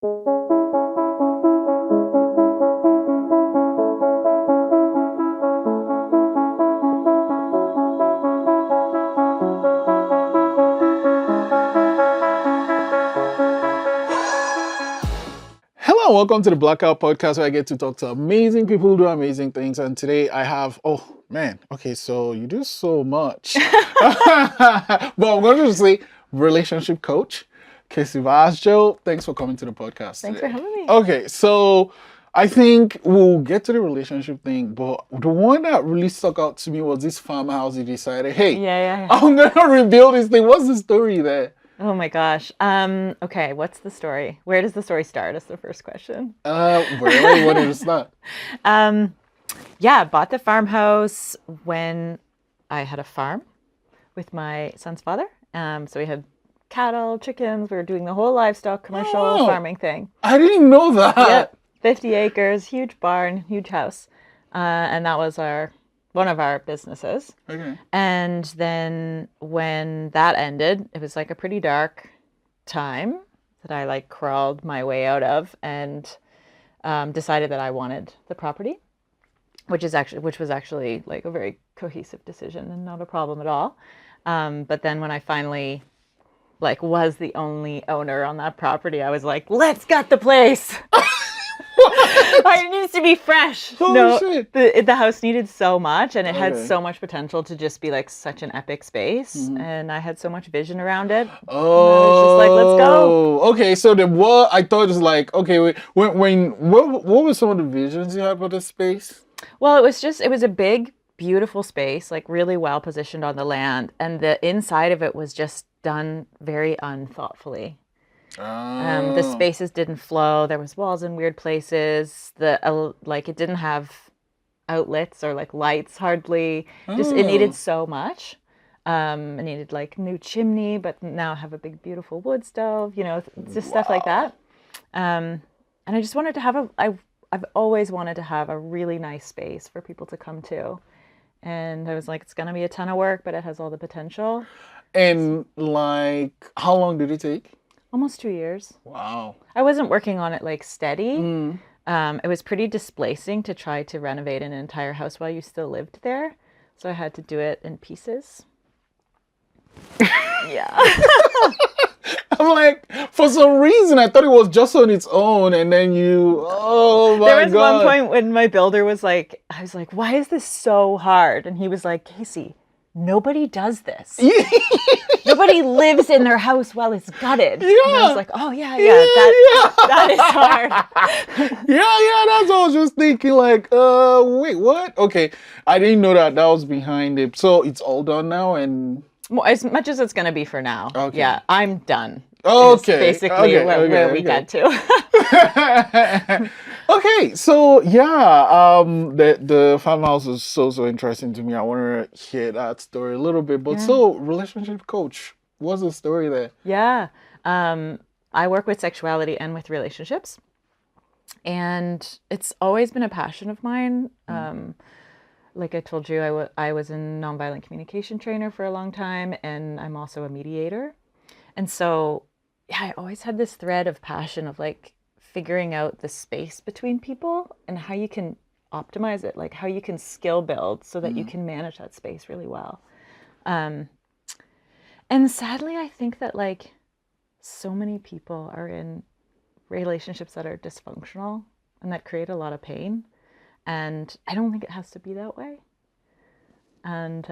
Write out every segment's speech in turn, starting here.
Hello, welcome to the Blackout podcast where I get to talk to amazing people who do amazing things. And today I have, oh man, okay, so you do so much. But I'm going to say relationship coach, Vaasjo. Thanks for coming to the podcast. Thanks for having me. Okay, so I think we'll get to the relationship thing, but the one that really stuck out to me was this farmhouse you decided, hey, I'm going to rebuild this thing. What's the story there? Oh my gosh. Okay, what's the story? Where does the story start is the first question. Where did it start? Yeah, bought the farmhouse when I had a farm with my son's father. So we had cattle, chickens, we were doing the whole livestock commercial farming thing. I didn't know that. Yep, 50 acres, huge barn, huge house. And that was one of our businesses. Okay. And then when that ended, it was like a pretty dark time that I like crawled my way out of and decided that I wanted the property, which was actually like a very cohesive decision and not a problem at all. But then when I finally like was the only owner on that property, I was like, let's gut the place. It needs to be fresh. Holy shit. The house needed so much, and it had so much potential to just be like such an epic space, and I had so much vision around it. Oh, I was just like, let's go. Okay, so what I thought was like, okay, wait, what were some of the visions you had for this space? Well, it was a big, beautiful space, like really well positioned on the land, and the inside of it was just done very unthoughtfully. The spaces didn't flow. There was walls in weird places. It didn't have outlets or like lights hardly. Just it needed so much. It needed like new chimney, but now have a big beautiful wood stove. Just stuff like that. And I just wanted to have I've always wanted to have a really nice space for people to come to. And I was like, it's gonna be a ton of work, but it has all the potential. And like, how long did it take? Almost 2 years. Wow. I wasn't working on it like steady. It was pretty displacing to try to renovate an entire house while you still lived there. So I had to do it in pieces. Yeah. I'm like, for some reason, I thought it was just on its own. And then oh my God. There was one point when my builder was like, I was like, why is this so hard? And he was like, Casey, nobody does this. Nobody lives in their house while it's gutted. Yeah. And I was like, oh yeah, that is hard. yeah, that's what I was just thinking. Like, wait, what? Okay, I didn't know that was behind it. So it's all done now, and as much as it's gonna be for now. Okay. Yeah, I'm done. Okay, basically where we get to. Okay, so yeah, the farmhouse is so interesting to me. I want to hear that story a little bit. But so, relationship coach, what's the story there? Yeah, I work with sexuality and with relationships, and it's always been a passion of mine. Like I told you, I was a nonviolent communication trainer for a long time, and I'm also a mediator. And so, yeah, I always had this thread of passion of like figuring out the space between people and how you can optimize it, like how you can skill build so that you can manage that space really well. And sadly, I think that like so many people are in relationships that are dysfunctional and that create a lot of pain. And I don't think it has to be that way. And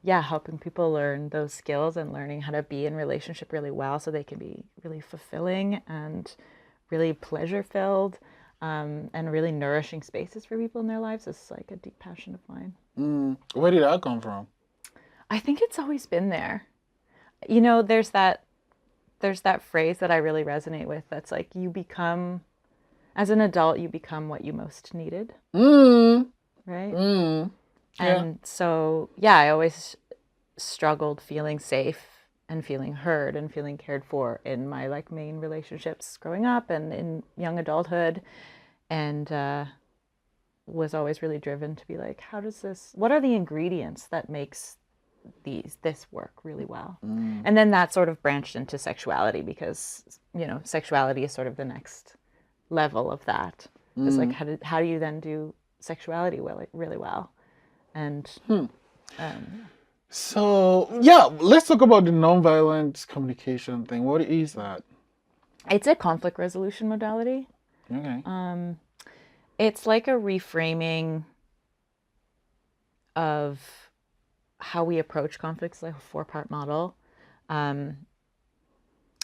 helping people learn those skills and learning how to be in relationship really well so they can be really fulfilling and really pleasure-filled and really nourishing spaces for people in their lives is like a deep passion of mine. Where did that come from? I think it's always been there. You know, there's that phrase that I really resonate with that's like, as an adult, you become what you most needed. Right? And so, I always struggled feeling safe and feeling heard and feeling cared for in my like main relationships growing up and in young adulthood, and was always really driven to be like, what are the ingredients that makes this work really well. And then that sort of branched into sexuality because, sexuality is sort of the next level of that. It's like, how do you then do sexuality really well? And so yeah, let's talk about the nonviolent communication thing. What is that? it's a conflict resolution modality. Okay. It's like a reframing of how we approach conflicts, like a 4-part model.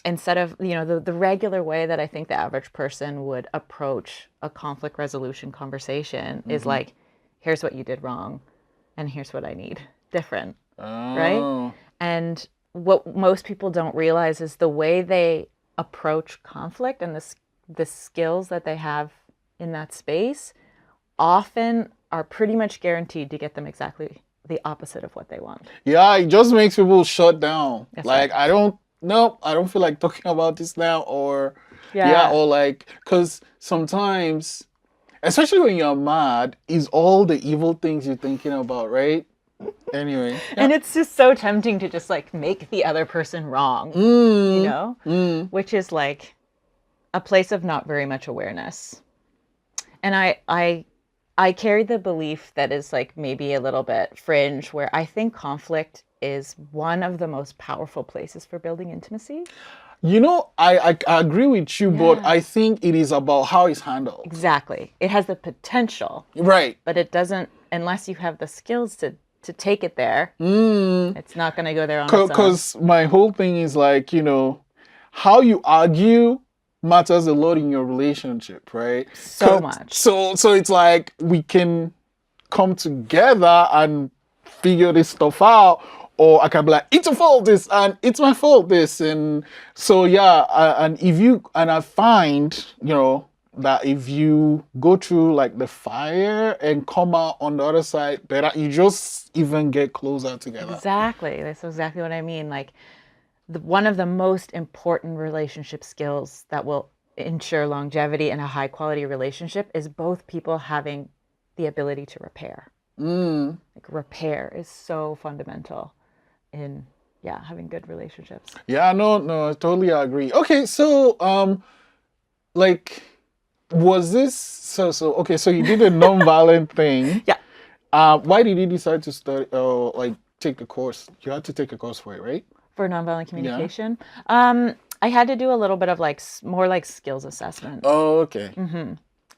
Instead of, the regular way that I think the average person would approach a conflict resolution conversation is like, here's what you did wrong, and here's what I need different, right? And what most people don't realize is the way they approach conflict and the skills that they have in that space often are pretty much guaranteed to get them exactly the opposite of what they want. Yeah, it just makes people shut down. That's like, right. I don't feel like talking about this now, or or like, because sometimes, especially when you're mad, is all the evil things you're thinking about, right? Anyway. And it's just so tempting to just like make the other person wrong, which is like a place of not very much awareness. And I carry the belief that is like maybe a little bit fringe, where I think conflict is one of the most powerful places for building intimacy. I agree with you, but I think it is about how it's handled. Exactly. It has the potential. Right. But it doesn't, unless you have the skills to take it there, it's not going to go there on its own. Because my whole thing is like, how you argue matters a lot in your relationship, right? So much. So it's like we can come together and figure this stuff out, or I can be like, it's your fault this, and it's my fault this, and so and I find that if you go through like the fire and come out on the other side better, you just even get closer together. Exactly. That's exactly what I mean. Like, one of the most important relationship skills that will ensure longevity in a high quality relationship is both people having the ability to repair. Like, repair is so fundamental in having good relationships. No, I totally agree. Okay, so like, was this so okay, so you did a non-violent thing. Why did you decide to study take the course? You had to take a course for it, right? For nonviolent communication. I had to do a little bit of like more like skills assessment. Oh, okay.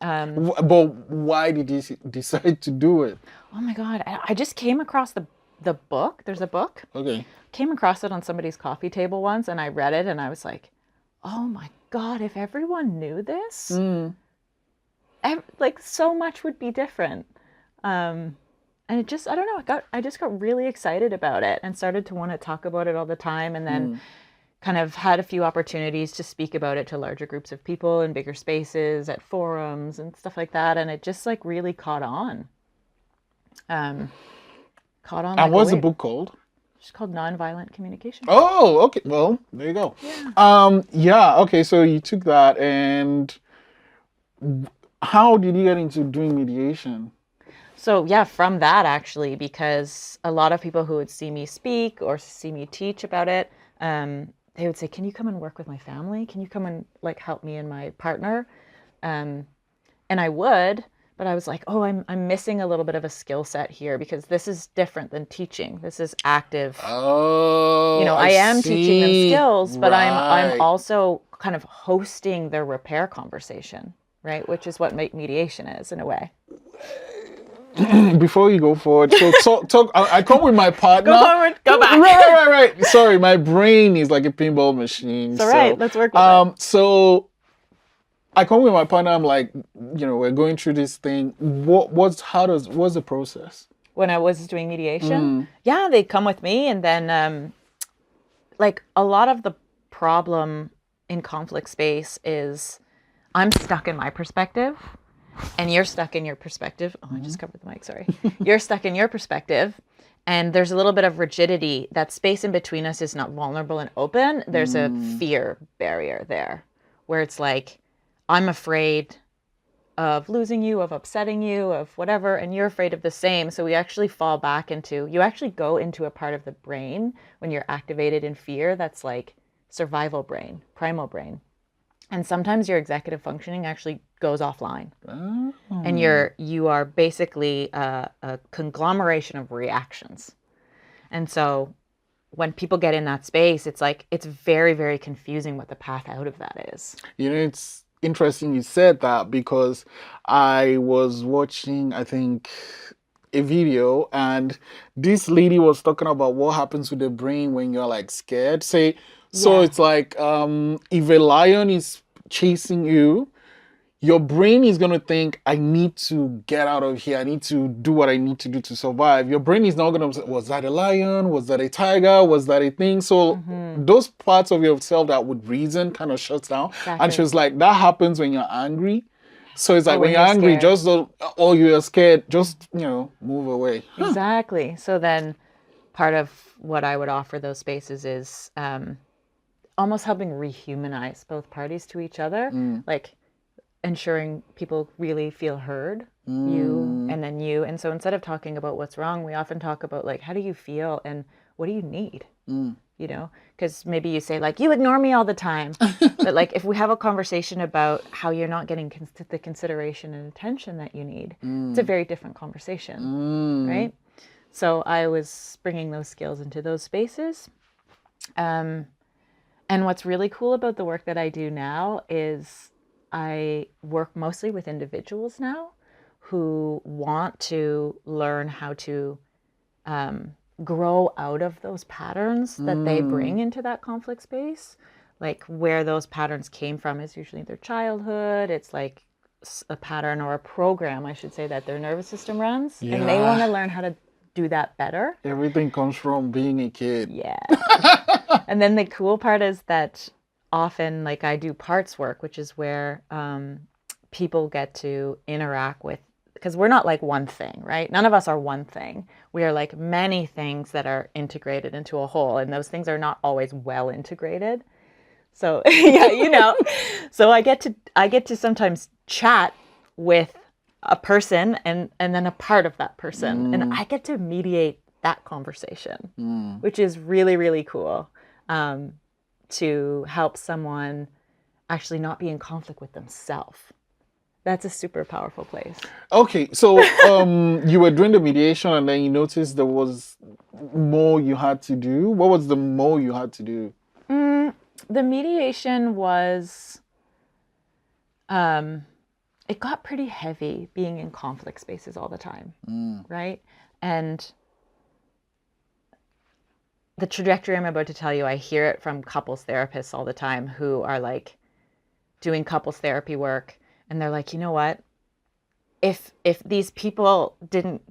But why did you decide to do it? Oh my God. I just came across the book. There's a book. Okay. Came across it on somebody's coffee table once, and I read it and I was like, oh my God, if everyone knew this, like so much would be different. And it just, I don't know, I just got really excited about it and started to want to talk about it all the time. And then kind of had a few opportunities to speak about it to larger groups of people in bigger spaces, at forums and stuff like that. And it just like really caught on. And what's the book called? It's called Nonviolent Communication. Oh, okay. Well, there you go. Okay. So you took that, and how did you get into doing mediation? So from that actually, because a lot of people who would see me speak or see me teach about it, they would say, can you come and work with my family? Can you come and like help me and my partner? And I would, but I was like, oh, I'm missing a little bit of a skill set here, because this is different than teaching. This is active. Oh, I am teaching them skills, but Right. I'm also kind of hosting their repair conversation, right? Which is what mediation is in a way. Before you go forward, so talk. I come with my partner. Go forward, go back. Right. Sorry, my brain is like a pinball machine. It's all right. Let's work with it. So I come with my partner. I'm like, we're going through this thing. What's the process? When I was doing mediation, they'd come with me, and then like a lot of the problem in conflict space is I'm stuck in my perspective. And you're stuck in your perspective. Oh, I just covered the mic, sorry. You're stuck in your perspective, and there's a little bit of rigidity. That space in between us is not vulnerable and open. There's a fear barrier there, where it's like, I'm afraid of losing you, of upsetting you, of whatever, and you're afraid of the same. So we actually fall back into, you actually go into a part of the brain when you're activated in fear that's like survival brain, primal brain. And sometimes your executive functioning actually goes offline. Oh. And you are basically a conglomeration of reactions. And so when people get in that space, it's like, it's very, very confusing what the path out of that is. You know, it's interesting you said that, because I was watching, I think, a video, and this lady was talking about what happens with the brain when you're like scared. Say, so Yeah. it's like if a lion is chasing you, your brain is going to think, I need to get out of here. I need to do what I need to do to survive. Your brain is not going to say, was that a lion? Was that a tiger? Was that a thing? So those parts of yourself that would reason kind of shuts down. Exactly. And she was like, that happens when you're angry. So it's like, Oh, when when you're you're angry, scared. just don't, or you're scared, just, move away. Exactly. So then part of what I would offer those spaces is almost helping rehumanize both parties to each other. Like, ensuring people really feel heard, you and then you. And so instead of talking about what's wrong, we often talk about like, how do you feel and what do you need? You know, because maybe you say like, you ignore me all the time. But like, if we have a conversation about how you're not getting the consideration and attention that you need, it's a very different conversation, right? So I was bringing those skills into those spaces. And what's really cool about the work that I do now is I work mostly with individuals now who want to learn how to grow out of those patterns that they bring into that conflict space. Like, where those patterns came from is usually their childhood. It's like a pattern or a program, I should say, that their nervous system runs. Yeah. And they want to learn how to do that better. Everything comes from being a kid. Yeah. And then the cool part is that often, like, I do parts work, which is where people get to interact with, because we're not like one thing, right? None of us are one thing. We are like many things that are integrated into a whole, and those things are not always well integrated. So yeah, so I get to sometimes chat with a person and then a part of that person, and I get to mediate that conversation, which is really, really cool. To help someone actually not be in conflict with themselves. That's a super powerful place. Okay, so you were doing the mediation and then you noticed there was more you had to do. What was the more you had to do? The mediation was, it got pretty heavy being in conflict spaces all the time, right? And the trajectory I'm about to tell you, I hear it from couples therapists all the time who are like doing couples therapy work. And they're like, you know what? If these people didn't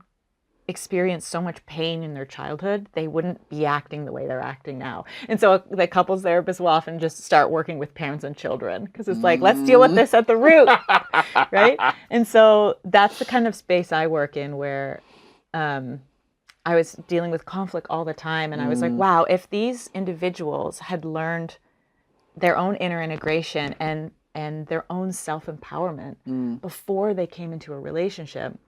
experience so much pain in their childhood, they wouldn't be acting the way they're acting now. And so the couples therapist will often just start working with parents and children, because it's like, let's deal with this at the root, right? And so that's the kind of space I work in, where I was dealing with conflict all the time. And I was like, wow, if these individuals had learned their own inner integration and their own self-empowerment before they came into a relationship,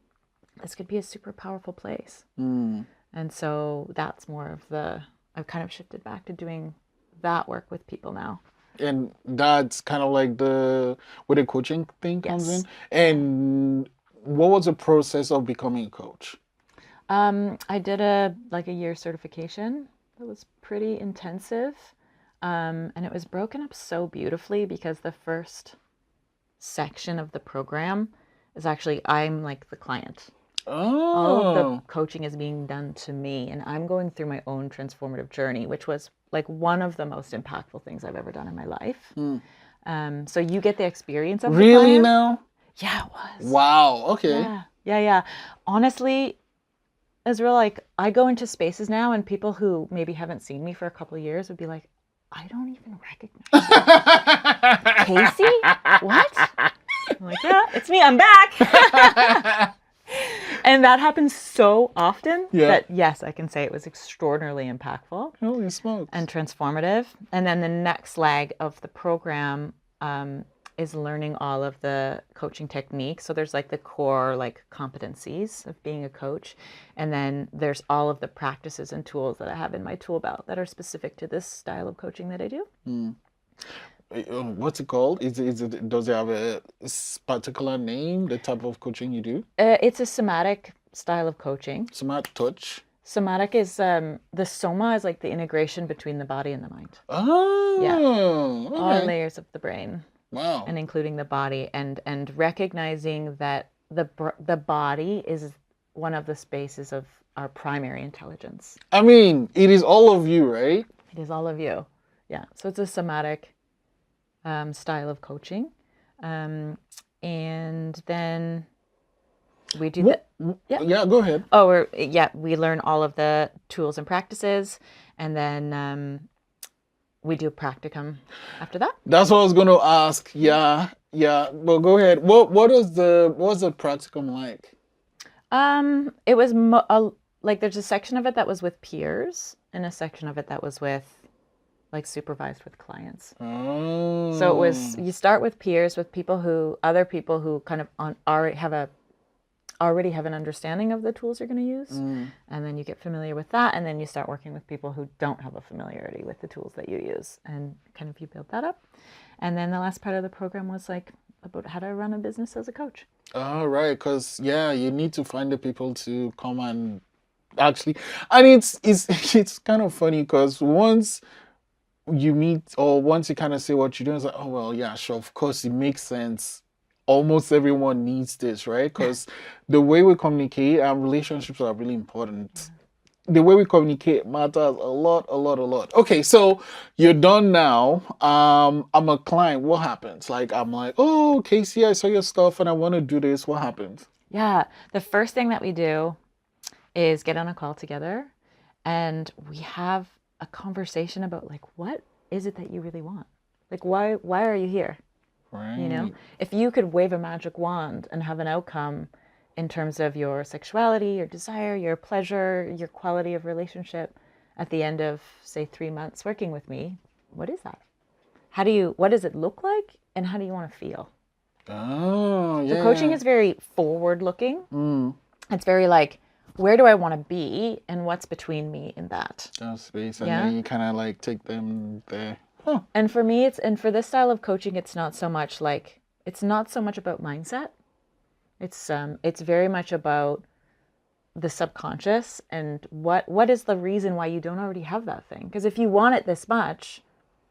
this could be a super powerful place. And so that's more of I've kind of shifted back to doing that work with people now. And that's kind of like where the coaching thing comes in. And what was the process of becoming a coach? I did a year certification. It was pretty intensive. And it was broken up so beautifully, because the first section of the program is actually, I'm like the client. All of the coaching is being done to me, and I'm going through my own transformative journey, which was like one of the most impactful things I've ever done in my life. So you get the experience of really the client. now? Yeah, it was. Wow. Okay. Yeah. Honestly, Israel, like, I go into spaces now, and people who maybe haven't seen me for a couple of years would be like, I don't even recognize you. Casey? What? I'm like, yeah, it's me. I'm back. And that happens so often that, yes, I can say it was extraordinarily impactful. Holy smokes. And transformative. And then the next leg of the program is learning all of the coaching techniques. So there's like the core like competencies of being a coach. And then there's all of the practices and tools that I have in my tool belt that are specific to this style of coaching that I do. What's it called? Does it have a particular name, the type of coaching you do? It's a somatic style of coaching. Somatic touch? Somatic is, the soma is like the integration between the body and the mind. Oh, Yeah. okay. All layers of the brain. Wow. And including the body, and recognizing that the body is one of the spaces of our primary intelligence. I mean, it is all of you, right? It is all of you. Yeah. So it's a somatic style of coaching. And then we do that. Yeah, go ahead. Oh, we learn all of the tools and practices, and then we do practicum after that. That's what I was going to ask. Yeah. Well, go ahead. What's the practicum like? It was like there's a section of it that was with peers, and a section of it that was with like supervised with clients. Oh. So it was, you start with peers, with other people who kind of already have an understanding of the tools you're going to use, and then you get familiar with that, and then you start working with people who don't have a familiarity with the tools that you use, and kind of you build that up. And then the last part of the program was like about how to run a business as a coach. Oh, right, because you need to find the people to come and actually, and it's kind of funny because once you meet, or once you kind of say what you're doing, it's like, oh well, yeah, sure, of course it makes sense. Almost everyone needs this, right? Because the way we communicate, relationships are really important. The way we communicate matters a lot. Okay, so you're done now. I'm a client. What happens? Like, I'm like, oh, Casey, I saw your stuff and I want to do this. What happens? Yeah, the first thing that we do is get on a call together, and we have a conversation about like, what is it that you really want? Like, why are you here? Right. You know, if you could wave a magic wand and have an outcome in terms of your sexuality, your desire, your pleasure, your quality of relationship at the end of, say, 3 months working with me, what is that? What does it look like? And how do you want to feel? Oh, yeah. So coaching is very forward looking. It's very like, where do I want to be and what's between me and that? That space. And then you kind of like take them there. Huh. And for me, for this style of coaching, it's not so much about mindset. It's very much about the subconscious and what is the reason why you don't already have that thing? Because if you want it this much,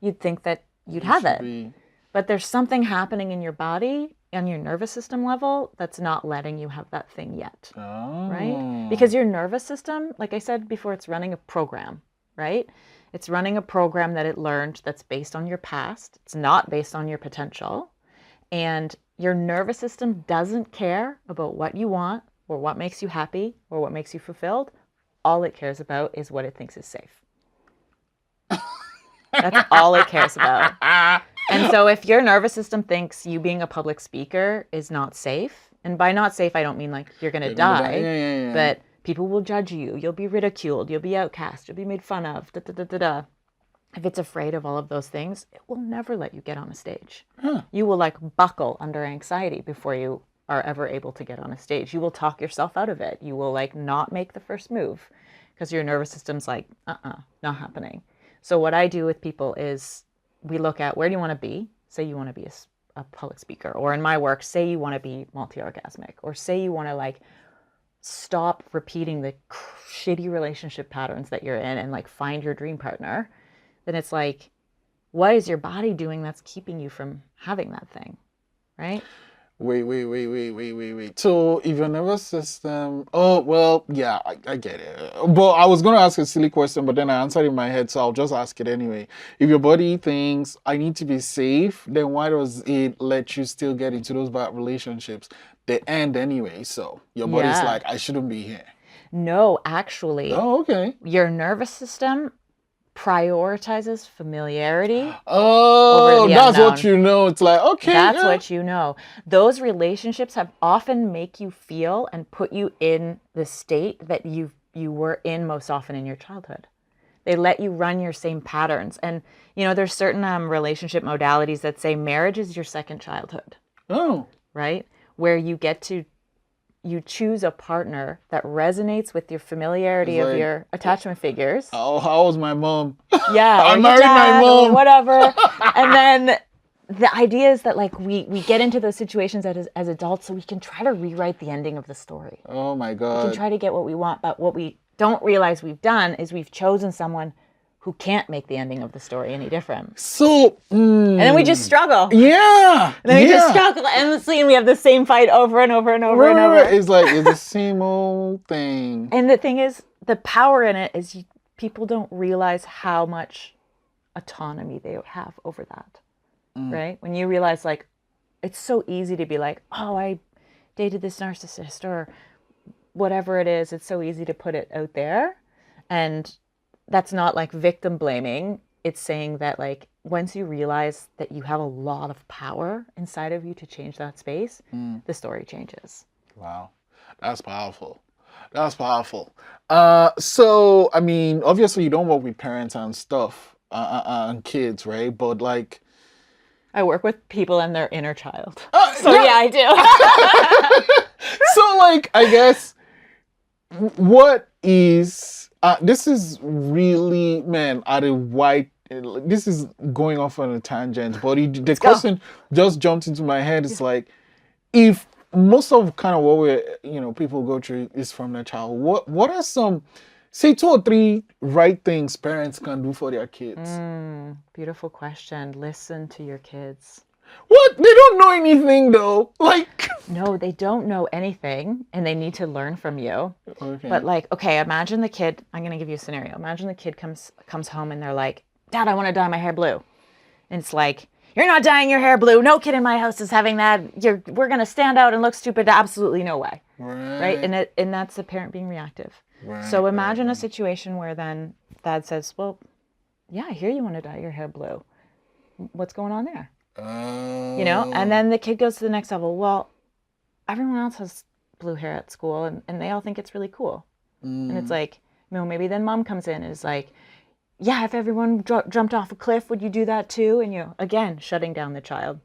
you'd think that you'd have it. But there's something happening in your body, on your nervous system level, that's not letting you have that thing yet. Oh. Right? Because your nervous system, like I said before, it's running a program, right? It's running a program that it learned that's based on your past. It's not based on your potential. And your nervous system doesn't care about what you want or what makes you happy or what makes you fulfilled. All it cares about is what it thinks is safe. That's all it cares about. And so if your nervous system thinks you being a public speaker is not safe, and by not safe, I don't mean like you're going to die, but people will judge you. You'll be ridiculed. You'll be outcast. You'll be made fun of. If it's afraid of all of those things, it will never let you get on a stage. You will like buckle under anxiety before you are ever able to get on a stage. You will talk yourself out of it. You will like not make the first move because your nervous system's like, not happening. So what I do with people is we look at, where do you want to be? Say you want to be a public speaker, or in my work, say you want to be multi-orgasmic, or say you want to like stop repeating the shitty relationship patterns that you're in and like find your dream partner. Then it's like, what is your body doing that's keeping you from having that thing, right? Wait. So if your nervous system, oh, well, yeah, I get it. But I was going to ask a silly question, but then I answered in my head, so I'll just ask it anyway. If your body thinks I need to be safe, then why does it let you still get into those bad relationships? They end anyway, so your body's like, I shouldn't be here. No, actually. Oh, okay. Your nervous system prioritizes familiarity. Oh, that's what you know. It's like, okay. That's what you know. Those relationships have often make you feel and put you in the state that you were in most often in your childhood. They let you run your same patterns. And, there's certain relationship modalities that say marriage is your second childhood. Oh. Right? Where you choose a partner that resonates with your familiarity of your attachment figures. Oh, how was my mom? Yeah. I married my mom. Or whatever. And then the idea is that like we get into those situations as adults so we can try to rewrite the ending of the story. Oh my God. We can try to get what we want, but what we don't realize we've done is we've chosen someone who can't make the ending of the story any different. So, and then we just struggle. Yeah. And then we just struggle endlessly, and we have the same fight over and over and over and over. It's like, it's the same old thing. And the thing is, the power in it is people don't realize how much autonomy they have over that, right? When you realize, like, it's so easy to be like, oh, I dated this narcissist or whatever it is. It's so easy to put it out there. And that's not like victim blaming. It's saying that like once you realize that you have a lot of power inside of you to change that space, the story changes. Wow. That's powerful. That's powerful. So, I mean, obviously you don't work with parents and stuff and kids, right? But like... I work with people and their inner child. Yeah, I do. So like, I guess, what is... this is really, man, this is going off on a tangent, but the question just jumped into my head. It's like, if most of kind of what people go through is from their child, what are some, say 2 or 3 right things parents can do for their kids? Beautiful question. Listen to your kids. What? They don't know anything though. Like, no, they don't know anything and they need to learn from you. Okay. But like, okay, imagine the kid, I'm going to give you a scenario. Imagine the kid comes home and they're like, Dad, I want to dye my hair blue. And it's like, you're not dyeing your hair blue. No kid in my house is having that. We're going to stand out and look stupid. Absolutely no way. Right? And that's the parent being reactive. Right, so imagine a situation where then Dad says, well, yeah, I hear you want to dye your hair blue. What's going on there? And then the kid goes to the next level. Well, everyone else has blue hair at school and they all think it's really cool. And it's like, maybe then mom comes in and is like, yeah, if everyone jumped off a cliff, would you do that too? And again, shutting down the child.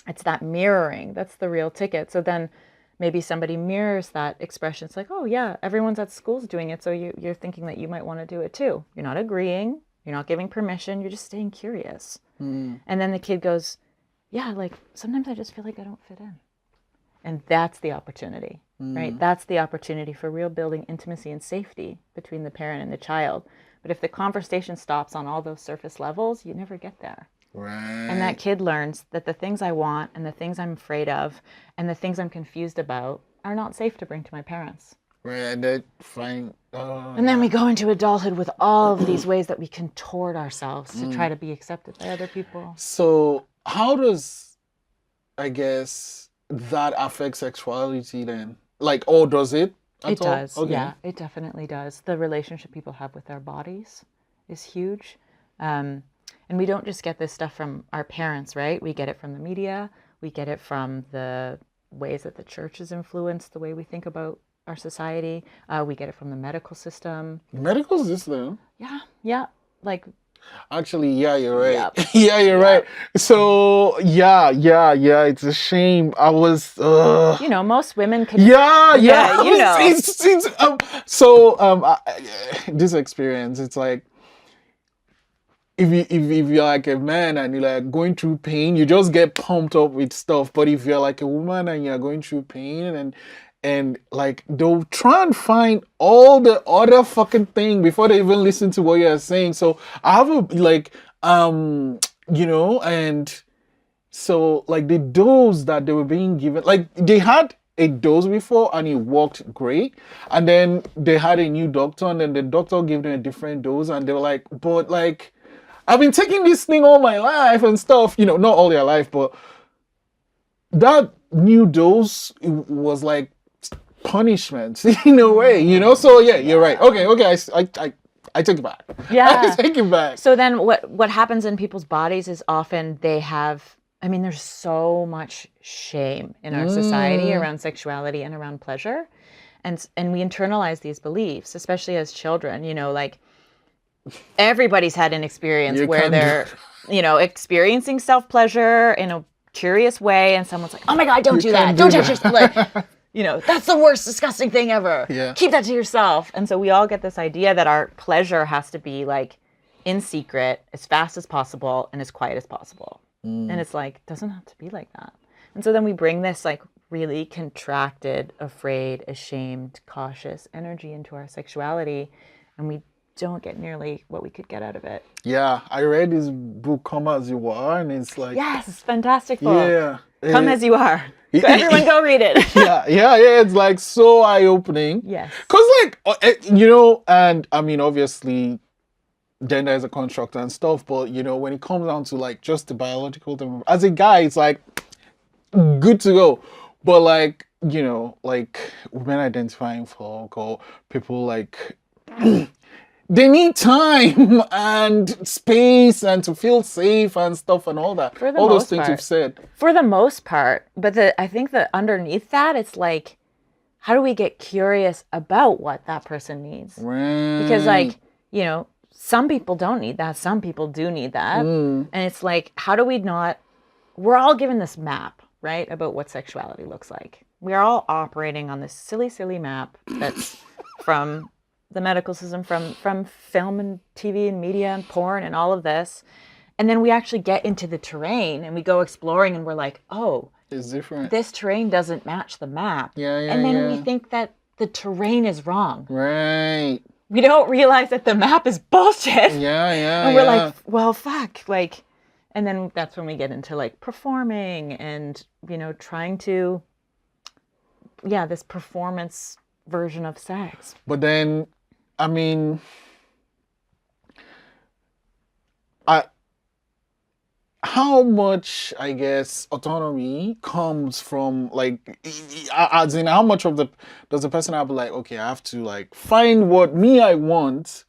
It's that mirroring. That's the real ticket. So then maybe somebody mirrors that expression. It's like, oh yeah, everyone's at school's doing it. So you're thinking that you might want to do it too. You're not agreeing. You're not giving permission. You're just staying curious. And then the kid goes, yeah, like sometimes I just feel like I don't fit in. And that's the opportunity, right? That's the opportunity for real building intimacy and safety between the parent and the child. But if the conversation stops on all those surface levels, you never get there. Right. And that kid learns that the things I want and the things I'm afraid of and the things I'm confused about are not safe to bring to my parents. Right, and they find... and then we go into adulthood with all of these ways that we contort ourselves to try to be accepted by other people. So how does, I guess, that affect sexuality then? Like, or does it? It does, okay. Yeah, it definitely does. The relationship people have with their bodies is huge. And we don't just get this stuff from our parents, right? We get it from the media. We get it from the ways that the church has influenced the way we think about our society. We get it from the medical system. Medical system? Yeah. Like, actually, yeah, you're right. Yep. Yeah, you're right. So, yeah. It's a shame. I was. Most women can. Yeah. This experience, it's like, if you're like a man and you're like going through pain, you just get pumped up with stuff. But if you're like a woman and you're going through pain and like they'll try and find all the other fucking thing before they even listen to what you're saying. So I have and so like the dose that they were being given, like they had a dose before and it worked great, and then they had a new doctor and then the doctor gave them a different dose and they were like, but like I've been taking this thing all my life and stuff, not all their life, but that new dose was like punishment in a way, So yeah, you're right. Okay, I take it back. Yeah, I take it back. So then, what happens in people's bodies is often they have. I mean, there's so much shame in our society around sexuality and around pleasure, and we internalize these beliefs, especially as children. Like everybody's had an experience You where can't they're, experiencing self-pleasure in a curious way, and someone's like, oh my God, don't do that. can't Don't do touch your split. That's the worst, disgusting thing ever. Yeah. Keep that to yourself. And so we all get this idea that our pleasure has to be like in secret, as fast as possible, and as quiet as possible. And it's like, doesn't have to be like that. And so then we bring this like really contracted, afraid, ashamed, cautious energy into our sexuality, and we don't get nearly what we could get out of it. Yeah, I read this book, Come As You Are, and it's like, Yes, it's fantastic book. yeah. Come As You Are. Everyone go read it. yeah, it's like so eye-opening. Yes. Because and I mean, obviously, gender is a construct and stuff, but, when it comes down to like just the biological thing, as a guy, it's like, good to go. But like, like women identifying for or people like, they need time and space and to feel safe and stuff and all that. All those things you've said. For the most part. But I think that underneath that, it's like, how do we get curious about what that person needs? Right. Because like, some people don't need that. Some people do need that. And it's like, how do we not, we're all given this map, right? About what sexuality looks like. We're all operating on this silly, silly map that's from the medical system, from film and TV and media and porn and all of this. And then we actually get into the terrain and we go exploring and we're like, oh, it's different. This terrain doesn't match the map. Yeah, and then we think that the terrain is wrong. Right. We don't realize that the map is bullshit. Yeah. And we're like, well, fuck. Like, and then that's when we get into like performing and, trying to, this performance version of sex. But then, I mean, how much, I guess, autonomy comes from like, as in how much of does the person have like, okay, I have to like find what I want,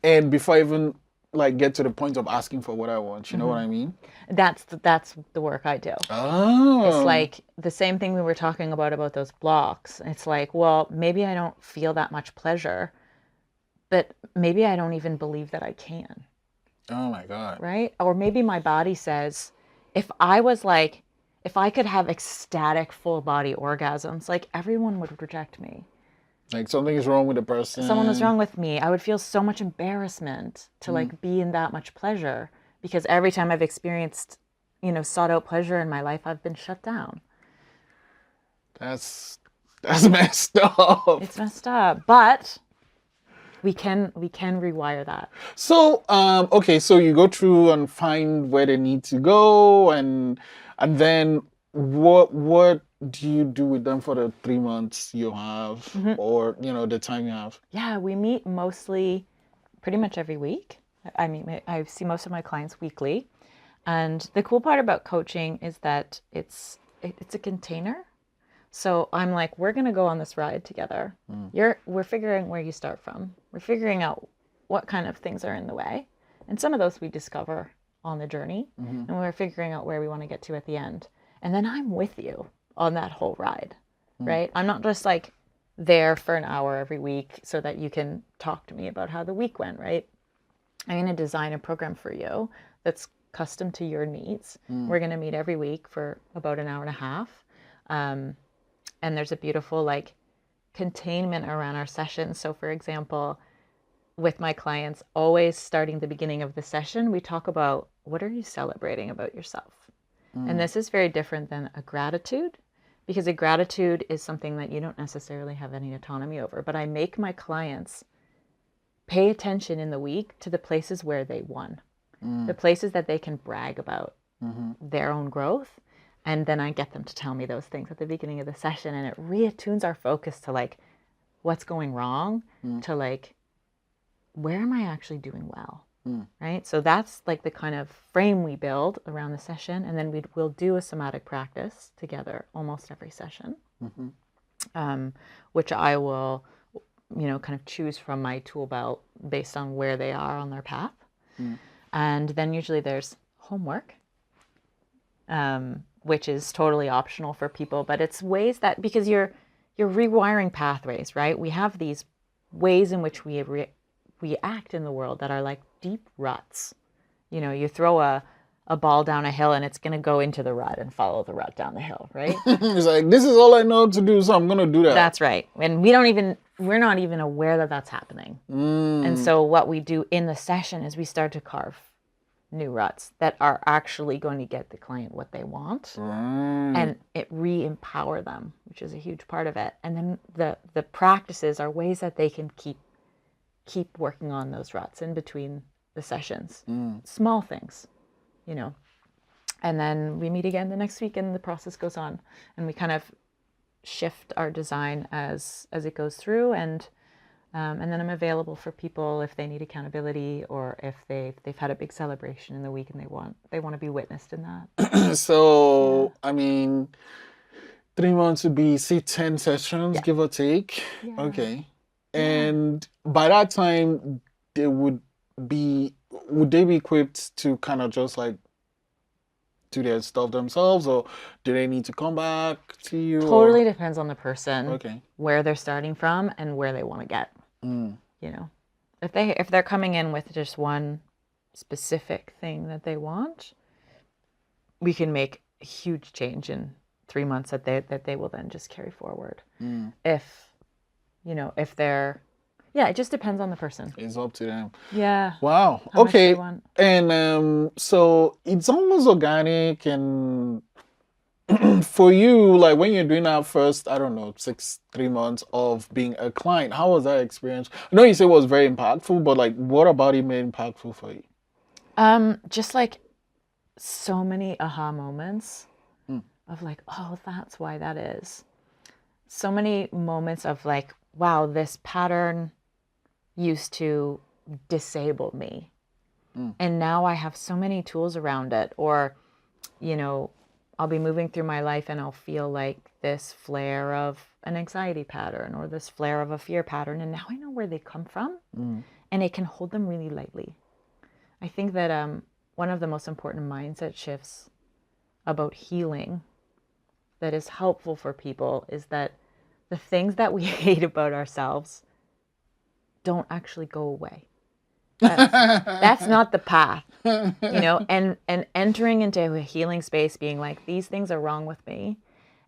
and before I even like get to the point of asking for what I want, you know what I mean? That's the work I do. Oh. It's like the same thing we were talking about those blocks. It's like, well, maybe I don't feel that much pleasure, but maybe I don't even believe that I can. Oh my God. Right? Or maybe my body says, if I could have ecstatic full body orgasms, like everyone would reject me. Like something is wrong with the person. Someone was wrong with me. I would feel so much embarrassment to like be in that much pleasure, because every time I've experienced, sought out pleasure in my life, I've been shut down. That's messed up. It's messed up, but we can rewire that. So, okay, so you go through and find where they need to go, and then what do you do with them for the 3 months you have, or the time you have? Yeah, we meet mostly pretty much every week. I mean, I see most of my clients weekly, and the cool part about coaching is that it's a container. So I'm like, we're going to go on this ride together. We're figuring where you start from. We're figuring out what kind of things are in the way. And some of those we discover on the journey. And we're figuring out where we want to get to at the end. And then I'm with you on that whole ride, right? I'm not just like there for an hour every week so that you can talk to me about how the week went, right? I'm going to design a program for you that's custom to your needs. We're going to meet every week for about an hour and a half. And there's a beautiful like containment around our sessions. So for example, with my clients, always starting the beginning of the session, we talk about, what are you celebrating about yourself? And this is very different than a gratitude, because a gratitude is something that you don't necessarily have any autonomy over. But I make my clients pay attention in the week to the places where they won, the places that they can brag about their own growth. And then I get them to tell me those things at the beginning of the session, and it reattunes our focus to like, what's going wrong, to like, where am I actually doing well, right? So that's like the kind of frame we build around the session, and then we'll do a somatic practice together almost every session, which I will, kind of choose from my tool belt based on where they are on their path. And then usually there's homework. Which is totally optional for people, but it's ways that, because you're rewiring pathways, right? We have these ways in which we we act in the world that are like deep ruts. You know, you throw a ball down a hill and it's going to go into the rut and follow the rut down the hill, right? It's like, this is all I know to do, so I'm going to do that. That's right. And we're not even aware that that's happening. And so what we do in the session is we start to carve new ruts that are actually going to get the client what they want. And it re-empower them, which is a huge part of it. And then the practices are ways that they can keep working on those ruts in between the sessions. Small things, you know. And then we meet again the next week and the process goes on. And we kind of shift our design as it goes through, and then I'm available for people if they need accountability or if they've had a big celebration in the week and they want to be witnessed in that. So I mean, 3 months would be 10 sessions, give or take. Okay. And by that time would they be equipped to kind of just like do their stuff themselves, or do they need to come back to you? Totally depends on the person. Okay. Where they're starting from and where they want to get. You know, if they're coming in with just one specific thing that they want, we can make a huge change in 3 months that they will then just carry forward. If they're, it just depends on the person. It's up to them. Yeah. Wow. How much Okay. they want. And so it's almost organic, and for you, like when you're doing that first, I don't know, 3 months of being a client, how was that experience? I know you said it was very impactful, but like what about it made impactful for you? Just like so many aha moments of like, oh, that's why that is. So many moments of like, wow, this pattern used to disable me. And now I have so many tools around it. Or, you know, I'll be moving through my life and I'll feel like this flare of an anxiety pattern or this flare of a fear pattern. And now I know where they come from and I can hold them really lightly. I think that one of the most important mindset shifts about healing that is helpful for people is that the things that we hate about ourselves don't actually go away. That's not the path, you know, and entering into a healing space being like, these things are wrong with me.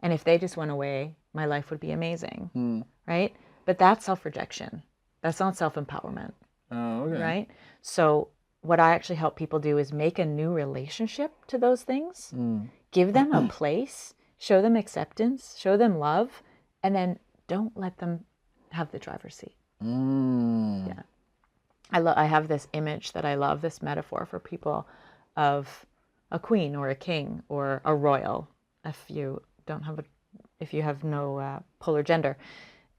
And if they just went away, my life would be amazing. Right. But that's self-rejection. That's not self-empowerment. Oh, okay. Right. So what I actually help people do is make a new relationship to those things, give them a place, show them acceptance, show them love, and then don't let them have the driver's seat. Yeah. I have this image that I love, this metaphor for people of a queen or a king or a royal, if you have no polar gender.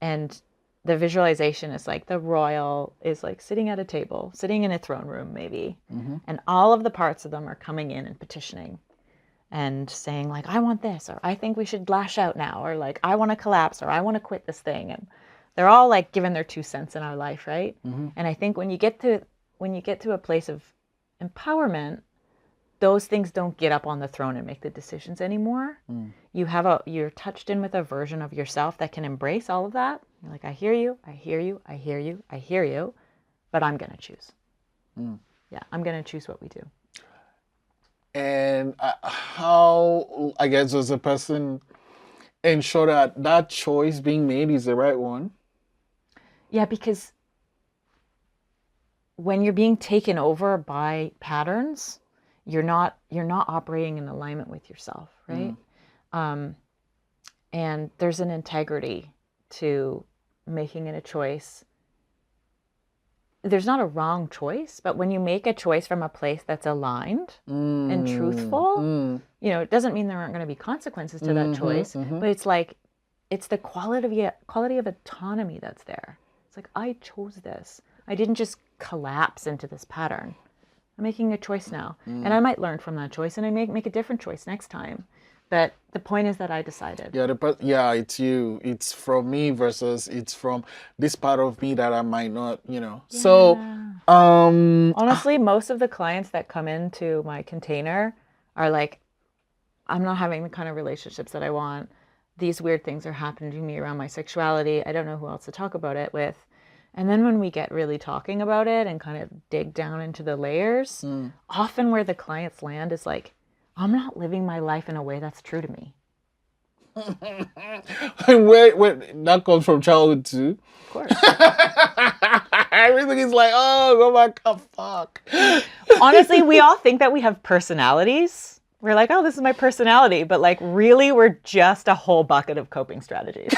And the visualization is like the royal is like sitting at a table, sitting in a throne room maybe, and all of the parts of them are coming in and petitioning and saying like, I want this, or I think we should lash out now, or like, I want to collapse, or I want to quit this thing. And they're all like giving their 2 cents in our life, right? And I think when you get to a place of empowerment, those things don't get up on the throne and make the decisions anymore. You're touched in with a version of yourself that can embrace all of that. You're like, I hear you, I hear you, I hear you, I hear you, but I'm gonna choose. Yeah, I'm gonna choose what we do. And how, I guess, does a person ensure that choice being made is the right one? Yeah, because when you're being taken over by patterns, you're not operating in alignment with yourself, right? And there's an integrity to making it a choice. There's not a wrong choice, but when you make a choice from a place that's aligned and truthful, you know, it doesn't mean there aren't going to be consequences to that choice, but it's like, it's the quality of autonomy that's there. It's like, I chose this. I didn't just collapse into this pattern. I'm making a choice now. And I might learn from that choice and I may make a different choice next time. But the point is that I decided. Yeah, it's you. It's from me versus it's from this part of me that I might not, you know. Yeah. So, honestly, most of the clients that come into my container are like, I'm not having the kind of relationships that I want. These weird things are happening to me around my sexuality. I don't know who else to talk about it with. And then when we get really talking about it and kind of dig down into the layers, often where the clients land is like, I'm not living my life in a way that's true to me. where that comes from childhood too. Of course. Everything is like, oh my god, fuck. Honestly, we all think that we have personalities. We're like, oh, this is my personality. But like, really, we're just a whole bucket of coping strategies.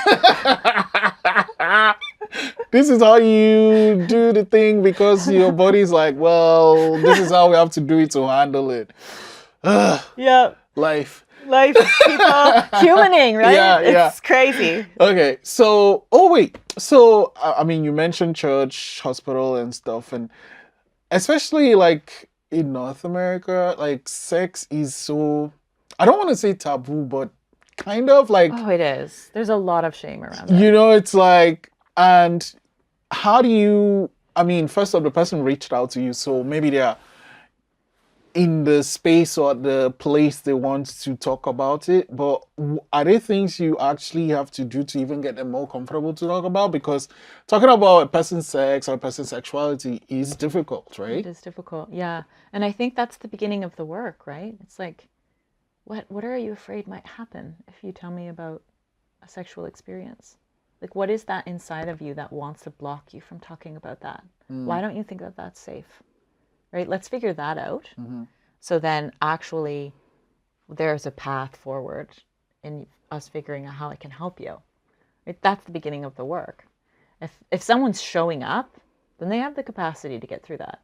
This is how you do the thing because your body's like, well, this is how we have to do it to handle it. Yeah. Life, people, humaning, right? Yeah, it's crazy. Okay, so, I mean, you mentioned church, hospital, and stuff, and especially like in North America, like sex is so, I don't want to say taboo, but kind of like, Oh, it is. There's a lot of shame around it. you know, it's like, and how do you, I mean, first off, the person reached out to you, so maybe they're in the space or the place they want to talk about it, but are there things you actually have to do to even get them more comfortable to talk about? Because talking about a person's sex or a person's sexuality is difficult, right? It is difficult, yeah. And I think that's the beginning of the work, right? It's like, what are you afraid might happen if you tell me about a sexual experience? Like, what is that inside of you that wants to block you from talking about that? Why don't you think that that's safe? Right? Let's figure that out. So then actually there's a path forward in us figuring out how I can help you. Right? That's the beginning of the work. If someone's showing up, then they have the capacity to get through that.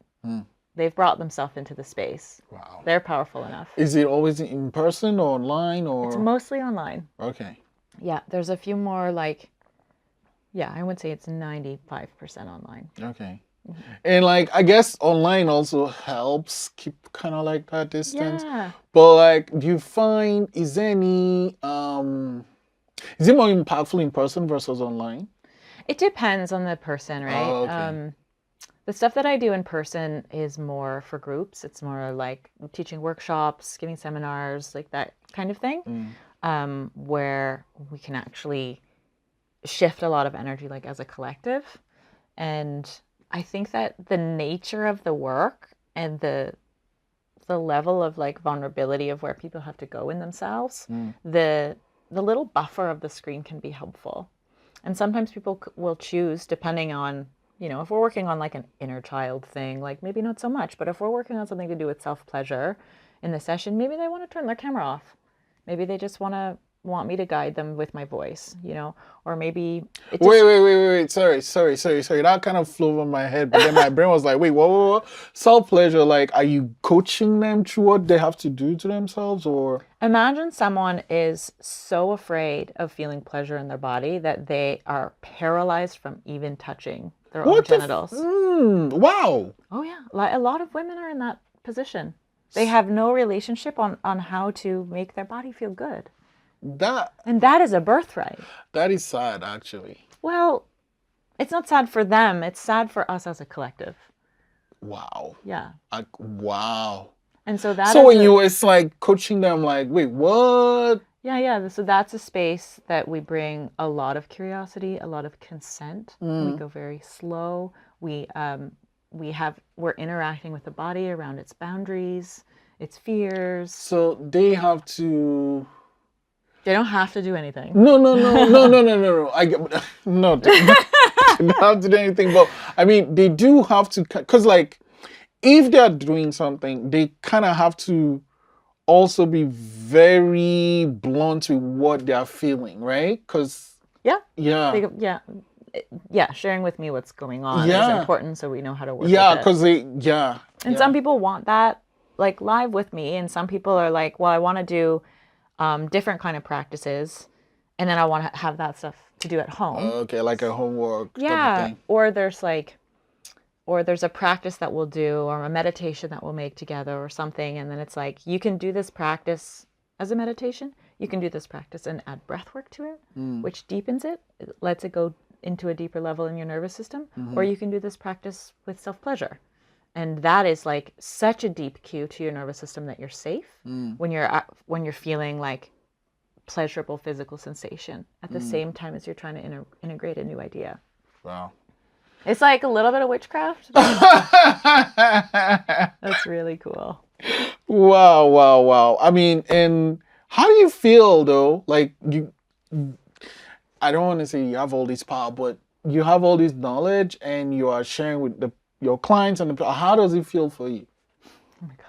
They've brought themselves into the space. Wow. They're powerful enough. Is it always in person or online or? It's mostly online. Okay. Yeah, there's a few more like, yeah, I would say it's 95% online. Okay. And like, I guess online also helps keep kind of like that distance. Yeah. But like, do you find, is there any, is it more impactful in person versus online? It depends on the person, right? Oh, okay. The stuff that I do in person is more for groups. It's more like teaching workshops, giving seminars, like that kind of thing, where we can actually shift a lot of energy, like as a collective. And I think that the nature of the work and the level of like vulnerability of where people have to go in themselves, the little buffer of the screen can be helpful. And sometimes people will choose, depending on, you know, if we're working on like an inner child thing, like maybe not so much, but if we're working on something to do with self-pleasure in the session, maybe they want to turn their camera off. Maybe they just want me to guide them with my voice, you know, or maybe it just... Wait. Sorry. That kind of flew over my head, but then my brain was like, wait, what? Self-pleasure, like, are you coaching them through what they have to do to themselves, or? Imagine someone is so afraid of feeling pleasure in their body that they are paralyzed from even touching their own genitals. Wow. Oh yeah, a lot of women are in that position. They have no relationship on how to make their body feel good. And that is a birthright. That is sad, actually. Well, it's not sad for them. It's sad for us as a collective. Wow. Yeah. Wow. And so that. So it's like coaching them, like, wait, what? Yeah. So that's a space that we bring a lot of curiosity, a lot of consent. We go very slow. We're interacting with the body around its boundaries, its fears. So they have to. They don't have to do anything. No. They don't have to do anything. But I mean, they do have to, because like, if they're doing something, they kind of have to also be very blunt with what they're feeling, right? Because sharing with me what's going on is important, so we know how to work. Because And some people want that like live with me, and some people are like, well, I want to do different kind of practices, and then I want to have that stuff to do at home. Okay, like a homework. Yeah, thing. Or there's a practice that we'll do, or a meditation that we'll make together, or something, and then it's like, you can do this practice as a meditation. You can do this practice and add breath work to it, which deepens it, lets it go into a deeper level in your nervous system, or you can do this practice with self-pleasure. And that is like such a deep cue to your nervous system that you're safe when you're feeling like pleasurable physical sensation at the same time as you're trying to integrate a new idea. Wow. It's like a little bit of witchcraft. That's really cool. Wow, wow, wow. I mean, and how do you feel though? Like I don't want to say you have all this power, but you have all this knowledge and you are sharing with your clients and how does it feel for you? Oh my God.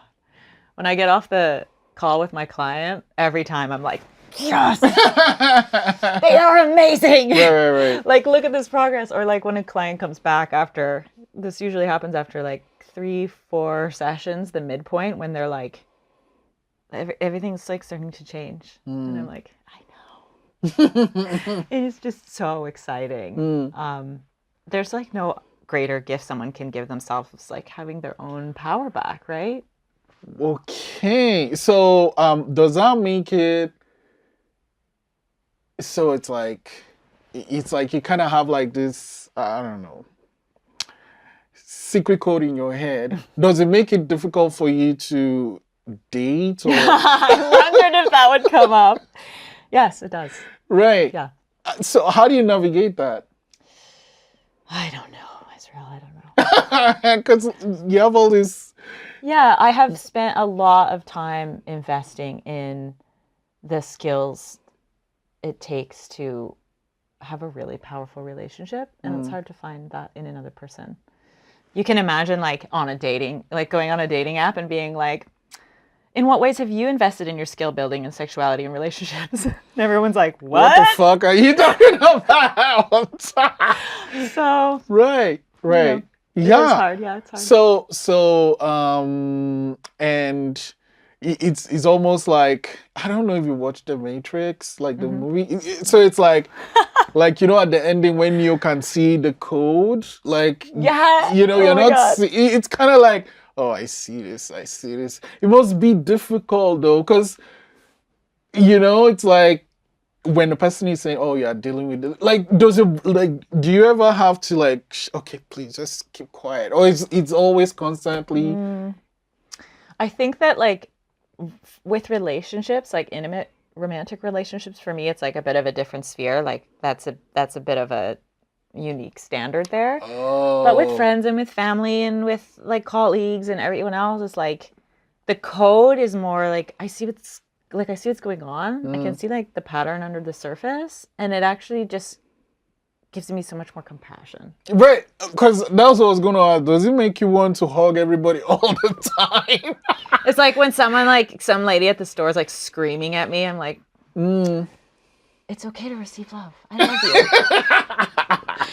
When I get off the call with my client, every time I'm like, yes, they are amazing. Right. Like, look at this progress. Or like when a client comes back after, this usually happens after like 3-4 sessions, the midpoint, when they're like, everything's like starting to change. And I'm like, I know. It is just so exciting. There's like no greater gift someone can give themselves. It's like having their own power back, right? Okay. So does that make it so it's like you kind of have like this, I don't know, secret code in your head. Does it make it difficult for you to date? Or... I wondered if that would come up. Yes, it does. Right. Yeah. So how do you navigate that? I don't know, Israel. I don't know. Because you have all this. Yeah, I have spent a lot of time investing in the skills it takes to have a really powerful relationship, and it's hard to find that in another person. You can imagine like going on a dating app and being like, in what ways have you invested in your skill building and sexuality and relationships? And everyone's like, what the fuck are you talking about? So right. Yeah. It's hard. Yeah, it's hard. So and it's almost like, I don't know if you watched The Matrix, like the movie. So it's like at the ending when you can see the code, like you're not it's kind of like, oh, I see this. It must be difficult though, because it's like when the person is saying, oh, you're dealing with this, like, do you ever have to like, okay, please just keep quiet, or it's always constantly? I think that like with relationships, like intimate romantic relationships, for me, it's like a bit of a different sphere. Like that's a bit of a unique standard there. Oh. But with friends and with family and with like colleagues and everyone else, it's like the code is more like I see what's going on. I can see like the pattern under the surface, and it actually just gives me so much more compassion. Right, because that's what I was going to ask. Does it make you want to hug everybody all the time? It's like when someone, like some lady at the store is like screaming at me, I'm like, it's okay to receive love. I love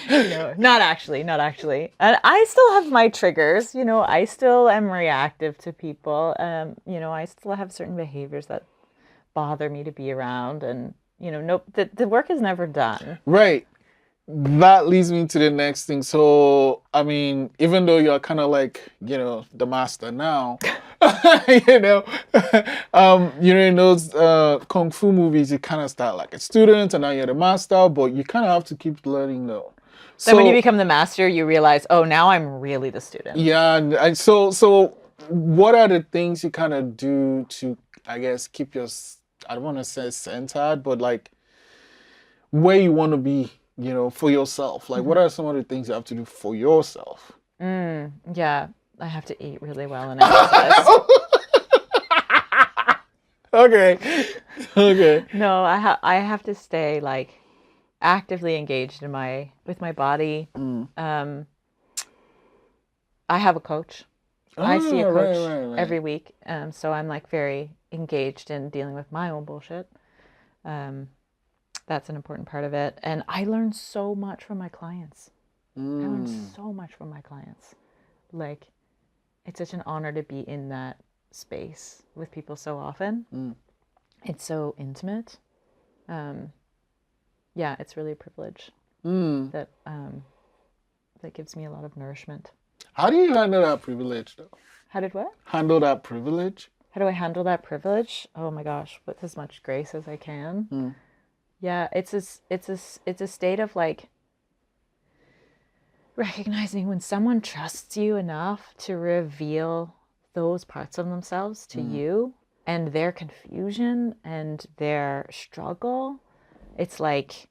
you. Not actually. And I still have my triggers. I still am reactive to people. I still have certain behaviors that bother me to be around, and the work is never done. Right. That leads me to the next thing. So, I mean, even though you're kind of like, the master now, in those kung fu movies, you kind of start like a student and now you're the master, but you kind of have to keep learning though. So when you become the master, you realize, oh, now I'm really the student. Yeah. And so what are the things you kind of do to, I guess, keep I don't want to say centered, but like where you want to be, for yourself? Like, what are some of the things you have to do for yourself? Yeah, I have to eat really well and exercise. Okay. No, I have to stay like actively engaged with my body. I have a coach. I see a coach every week. So I'm like very engaged in dealing with my own bullshit. That's an important part of it. And I learn so much from my clients. Like, it's such an honor to be in that space with people so often. It's so intimate. Yeah, it's really a privilege that gives me a lot of nourishment. How do you handle that privilege, though? How did what? Handle that privilege? How do I handle that privilege? Oh my gosh, with as much grace as I can. Yeah, it's a state of like recognizing when someone trusts you enough to reveal those parts of themselves to you and their confusion and their struggle. It's like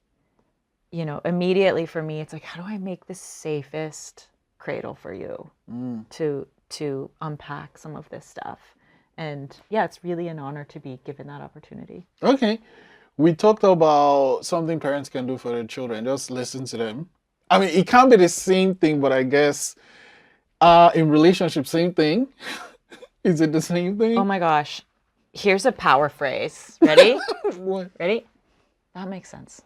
you know, immediately for me, it's like, how do I make the safest cradle for you to unpack some of this stuff? And yeah, it's really an honor to be given that opportunity. Okay. We talked about something parents can do for their children. Just listen to them. I mean, it can't be the same thing, but I guess in relationships, same thing. Is it the same thing? Oh my gosh. Here's a power phrase. Ready? What? Ready? That makes sense.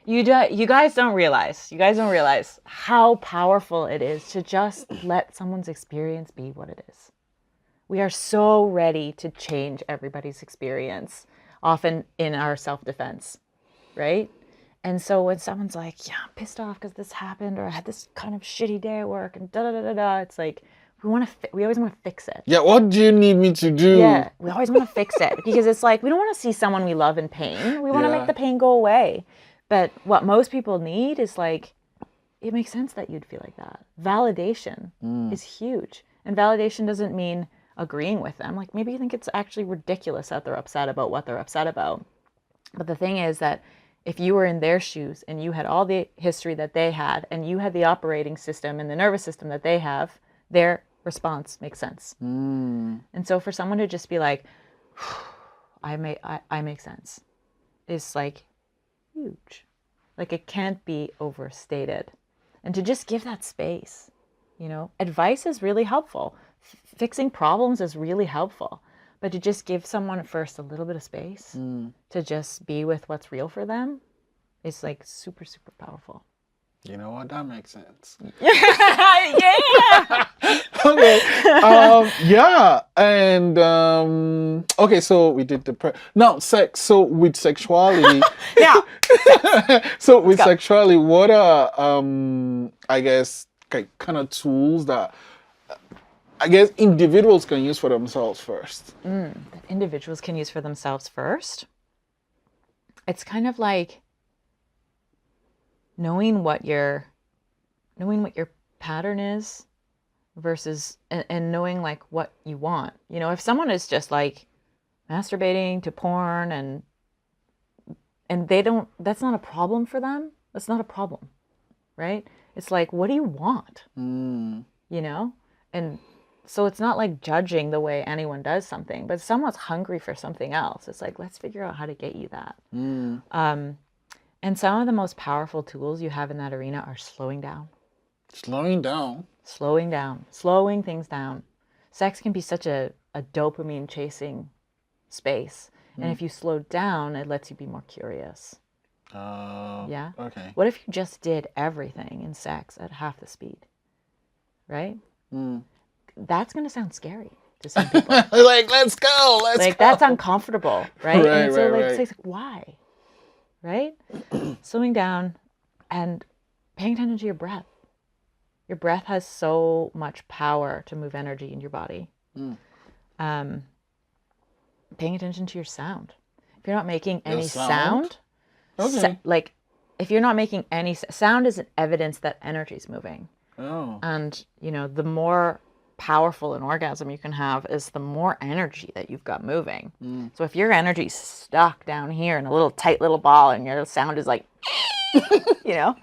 You guys don't realize how powerful it is to just let someone's experience be what it is. We are so ready to change everybody's experience, often in our self-defense, right? And so when someone's like, yeah, I'm pissed off because this happened, or I had this kind of shitty day at work, and da-da-da-da-da, it's like, we always want to fix it. Yeah, what do you need me to do? Yeah, we always want to fix it because it's like, we don't want to see someone we love in pain. We want to make the pain go away. But what most people need is like, it makes sense that you'd feel like that. Validation is huge. And validation doesn't mean agreeing with them. Like, maybe you think it's actually ridiculous that they're upset about what they're upset about. But the thing is that if you were in their shoes and you had all the history that they had, and you had the operating system and the nervous system that they have, their response makes sense. And so for someone to just be like, I make sense, is like huge. Like, it can't be overstated. And to just give that space, you know, advice is really helpful. Fixing problems is really helpful. But to just give someone first a little bit of space to just be with what's real for them is like super, super powerful. You know what? That makes sense. Yeah. Okay. Yeah. And okay, so we did the now sex. So with sexuality. Yeah. So with sexuality, what are I guess kind of tools that I guess individuals can use for themselves first? That individuals can use for themselves first. It's kind of like knowing what your pattern is versus and knowing like what you want. You know, if someone is just like masturbating to porn and they don't, that's not a problem for them. That's not a problem, right? It's like, what do you want? You know? And so it's not like judging the way anyone does something, but if someone's hungry for something else, it's like, let's figure out how to get you that. And some of the most powerful tools you have in that arena are slowing down. Slowing things down. Sex can be such a dopamine chasing space. And if you slow down, it lets you be more curious. Yeah? Okay. What if you just did everything in sex at half the speed? Right? That's going to sound scary to some people. Like, let's go. Like, that's uncomfortable, right? And so right. it's like, why? Right? Slowing down and paying attention to your breath. Your breath has so much power to move energy in your body. Paying attention to your sound. If you're not making any sound, okay. like if you're not making any sound, is an evidence that energy is moving. And you know, the more powerful an orgasm you can have is the more energy that you've got moving. So if your energy's stuck down here in a little tight little ball and your sound is like, you know,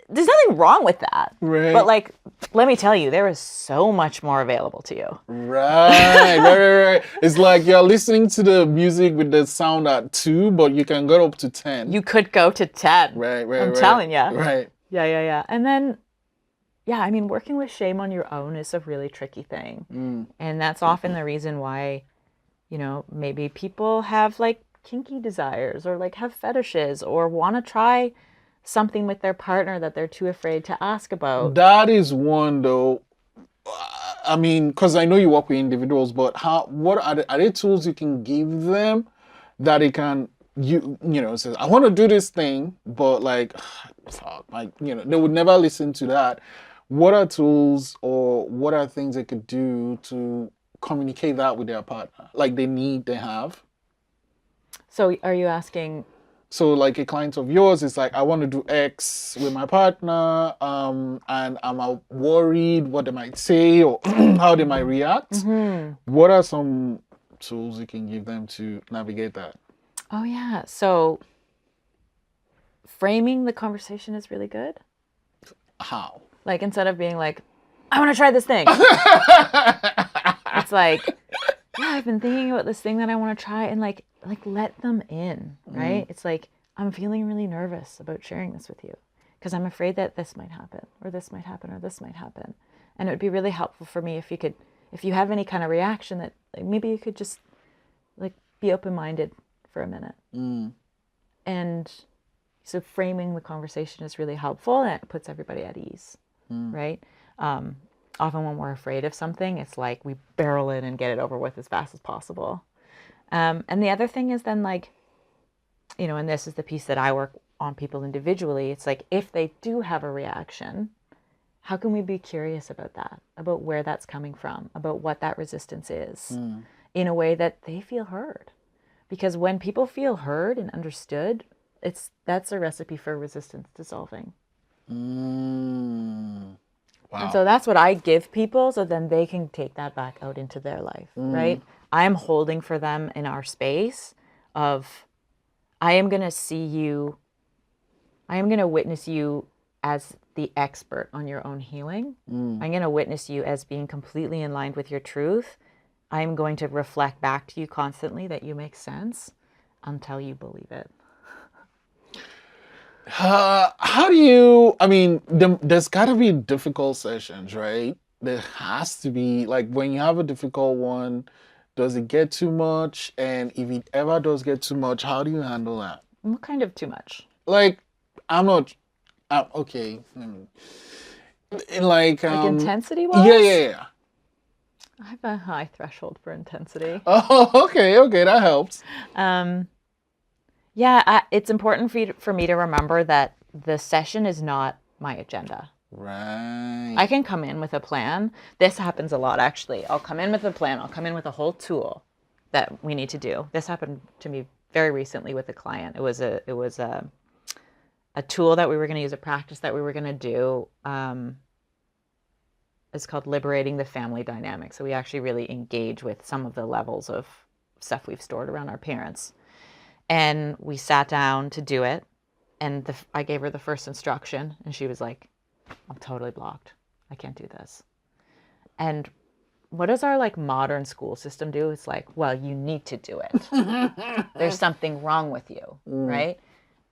there's nothing wrong with that. Right. But like, let me tell you, there is so much more available to you. Right. It's like you're listening to the music with the sound at 2, but you can go up to 10. You could go to 10. Right. I'm telling you. Right. Yeah. And then, yeah, I mean, working with shame on your own is a really tricky thing. And that's often the reason why, you know, maybe people have like kinky desires or like have fetishes or want to try something with their partner that they're too afraid to ask about. That is one though. I mean, because I know you work with individuals, but what are there tools you can give them that they can you know says, I want to do this thing, but like you know, they would never listen to that. What are tools or what are things they could do to communicate that with their partner? Like they have. So are you asking? So like a client of yours is like, I want to do X with my partner, and I'm worried what they might say or how they might react. What are some tools you can give them to navigate that? Oh yeah. So framing the conversation is really good. How? Like instead of being like, I want to try this thing. It's like, yeah, I've been thinking about this thing that I want to try, and like let them in, right? It's like, I'm feeling really nervous about sharing this with you because I'm afraid that this might happen or this might happen or this might happen. And it would be really helpful for me if you have any kind of reaction that like, maybe you could just like be open-minded for a minute. And so framing the conversation is really helpful, and it puts everybody at ease, right? Often when we're afraid of something, it's like we barrel in and get it over with as fast as possible. And the other thing is then like, you know, and this is the piece that I work on people individually. It's like, if they do have a reaction, how can we be curious about that, about where that's coming from, about what that resistance is, in a way that they feel heard? Because when people feel heard and understood, that's a recipe for resistance dissolving. Wow. And so that's what I give people, so then they can take that back out into their life, right? I am holding for them in our space of, I am going to see you, I am going to witness you as the expert on your own healing. I'm going to witness you as being completely in line with your truth. I'm going to reflect back to you constantly that you make sense until you believe it. How do you, I mean, there's got to be difficult sessions, right? There has to be, like, when you have a difficult one, does it get too much? And if it ever does get too much, how do you handle that? What kind of too much? Like, okay. Like intensity wise? Yeah. I have a high threshold for intensity. Oh, okay, that helps. Yeah, it's important for me to remember that the session is not my agenda. Right. I can come in with a plan. This happens a lot, actually. I'll come in with a plan. I'll come in with a whole tool that we need to do. This happened to me very recently with a client. It was a tool that we were going to use, a practice that we were going to do. It's called Liberating the Family Dynamic. So we actually really engage with some of the levels of stuff we've stored around our parents. And we sat down to do it, and I gave her the first instruction, and she was like, I'm totally blocked. I can't do this. And what does our like modern school system do? It's like, well, you need to do it. There's something wrong with you, right?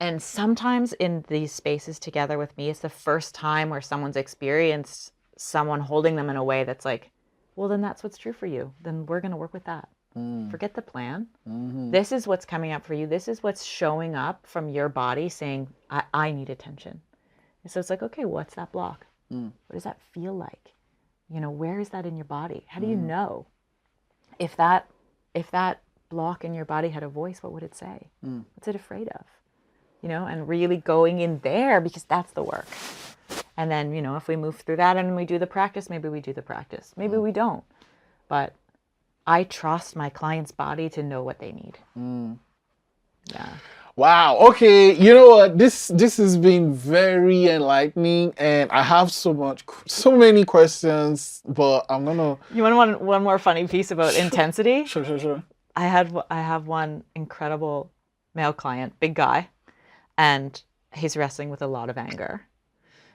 And sometimes in these spaces together with me, it's the first time where someone's experienced someone holding them in a way that's like, well, then that's what's true for you. Then we're going to work with that. Forget the plan. This is what's coming up for you. This is what's showing up from your body saying, I need attention. And so it's like, okay, what's that block? What does that feel like? You know, where is that in your body? How do you know? If that block in your body had a voice, what would it say? What's it afraid of? You know, and really going in there, because that's the work. And then, you know, if we move through that and we do the practice, maybe we do the practice. Maybe we don't. But I trust my client's body to know what they need. Yeah. Wow. Okay. You know what? This has been very enlightening, and I have so many questions, but I'm gonna. You want one more funny piece about intensity? Sure. I have one incredible male client, big guy, and he's wrestling with a lot of anger.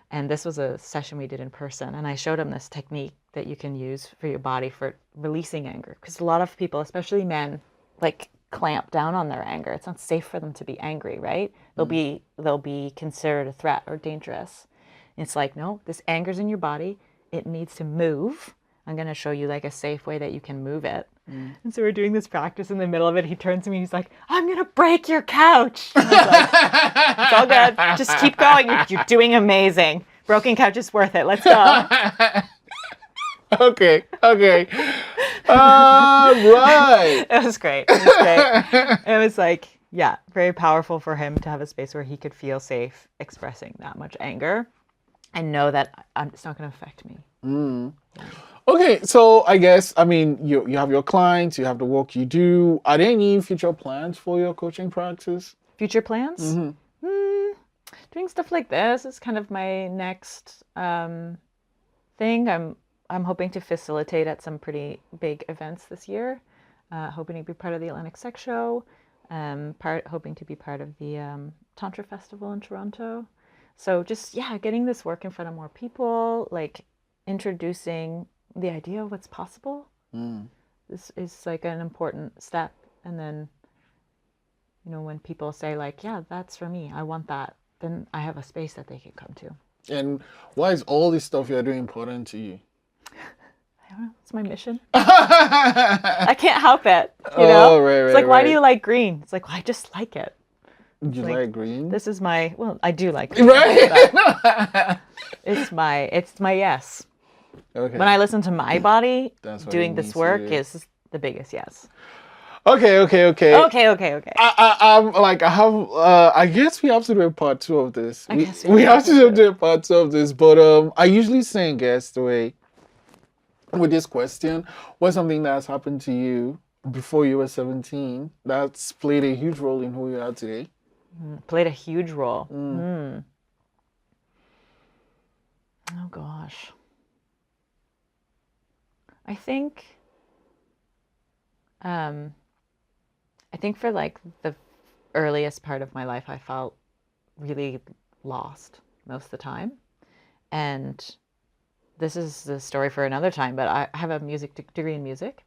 And this was a session we did in person, and I showed him this technique that you can use for your body for releasing anger. Because a lot of people, especially men, like clamp down on their anger. It's not safe for them to be angry, right? They'll be considered a threat or dangerous. And it's like, no, this anger's in your body. It needs to move. I'm going to show you like a safe way that you can move it. And so we're doing this practice. In the middle of it, he turns to me and he's like, I'm going to break your couch. And I was like, it's all good. Just keep going. You're doing amazing. Broken couch is worth it. Let's go. Okay. Right. It was great. It was like, yeah, very powerful for him to have a space where he could feel safe expressing that much anger and know that it's not going to affect me. Yeah. Okay, so I guess, I mean, you have your clients, you have the work you do. Are there any future plans for your coaching practice? Future plans? Doing stuff like this is kind of my next thing. I'm hoping to facilitate at some pretty big events this year. Hoping to be part of the Atlantic Sex Show. hoping to be part of the Tantra Festival in Toronto. So just, getting this work in front of more people, like introducing the idea of what's possible. This is like an important step. And then, when people say like, yeah, that's for me, I want that, then I have a space that they can come to. And why is all this stuff you're doing important to you? I don't know. It's my mission. I can't help it. It's like, why do you like green? It's like, well, I just like it. You like green? This is I do like green. Right? It's my yes. Okay. When I listen to my body, doing this work is the biggest yes. Okay. I I guess we have to do a part 2 of this. We have to do a part 2 of this, but I usually send guests away with this question. What's something that's happened to you before you were 17 that's played a huge role in who you are today? Played a huge role. Oh gosh. I think for like the earliest part of my life, I felt really lost most of the time. And this is the story for another time, but I have a music degree in music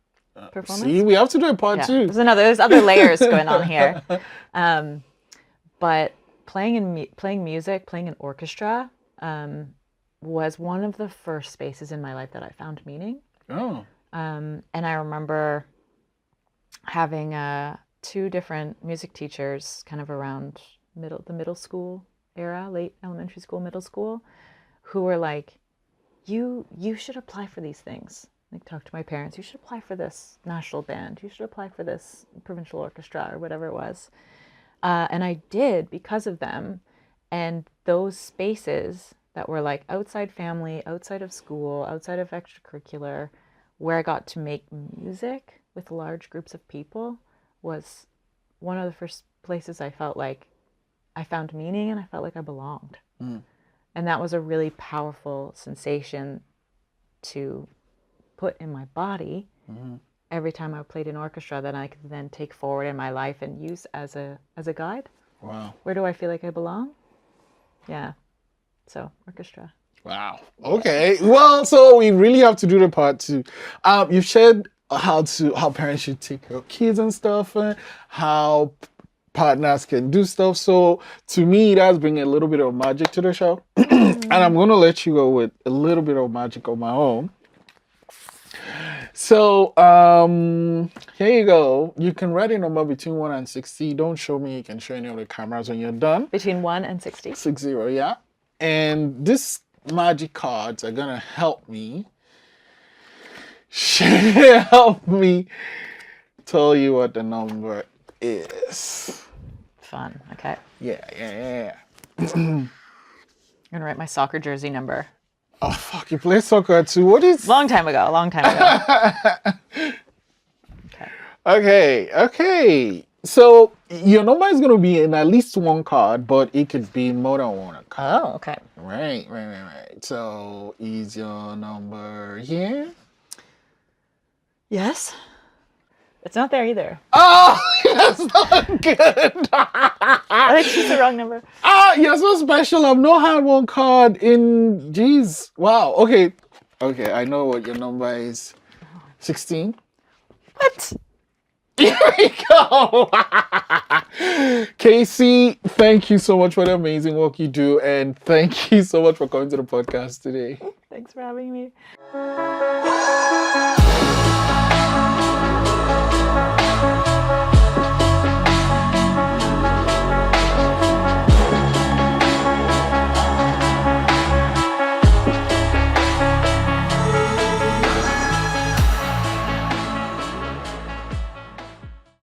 performance. See, we have to do a part 2. There's other layers going on here. But playing music, playing in orchestra, was one of the first spaces in my life that I found meaning. Oh. And I remember having 2 different music teachers kind of around the middle school era, late elementary school, middle school, who were like, you should apply for these things. Like, talk to my parents, you should apply for this national band, you should apply for this provincial orchestra or whatever it was. And I did because of them. And those spaces that were like outside family, outside of school, outside of extracurricular, where I got to make music with large groups of people, was one of the first places I felt like I found meaning and I felt like I belonged. And that was a really powerful sensation to put in my body every time I played in orchestra, that I could then take forward in my life and use as a guide. Wow. Where do I feel like I belong? Yeah. So, orchestra. Wow. Okay. Well, so we really have to do the part 2. You've shared how parents should take care of kids and stuff, and how partners can do stuff. So to me, that's bringing a little bit of magic to the show. And I'm going to let you go with a little bit of magic of my own. So here you go. You can write a number between 1 and 60. Don't show me. You can show any of the cameras when you're done. Between 1 and 60. 60, yeah. And this magic cards are gonna help me tell you what the number is. Fun. Okay. Yeah. I'm gonna write my soccer jersey number. Oh fuck! You play soccer too? What is? Long time ago. Okay. So your number is going to be in at least one card, but it could be more than one card. Oh, okay. Right. So is your number here? Yes. It's not there either. Oh, that's not good. I think she's the wrong number. You're so special. I've not had one card in... Jeez. Wow. Okay, I know what your number is. 16. What? Here we go. Casey, thank you so much for the amazing work you do. And thank you so much for coming to the podcast today. Thanks for having me.